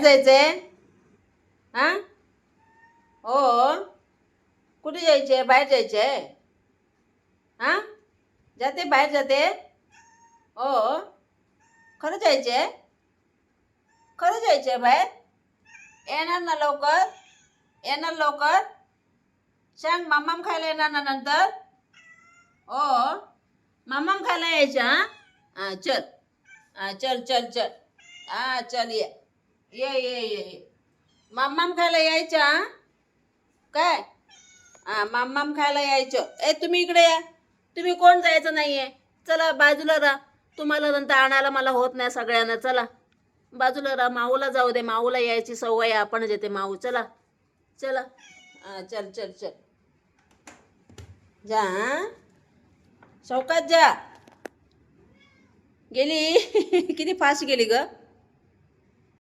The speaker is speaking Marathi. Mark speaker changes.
Speaker 1: जायचंय? हा? हो. कुठे जायचे? बाहेर जायचे? हा? जाते बाहेर जाते? हो. खरं जायचे? खरं जायचे बाहेर? येणार ना लवकर? येणार लवकर? सांग मम्मम खायला येणार ना नंतर? हो. मम्मम खायला यायच्या? हा चल. हा चल चल चल. हा चल ये. ये. मम्मम खायला यायच्या? काय? हा मम्मम खायला यायचं. तुम्ही इकडे या. तुम्ही कोण जायचं नाहीये. चला बाजूला राहा. तुम्हाला नंतर आणायला मला होत नाही सगळ्यांना. चला बाजूला राहा. माऊला जाऊ दे. माऊला यायची सवय आपण देते. माऊ चला चला. हा चल चल चल. जा शौकात जा. गेली किती फास्ट गेली ग.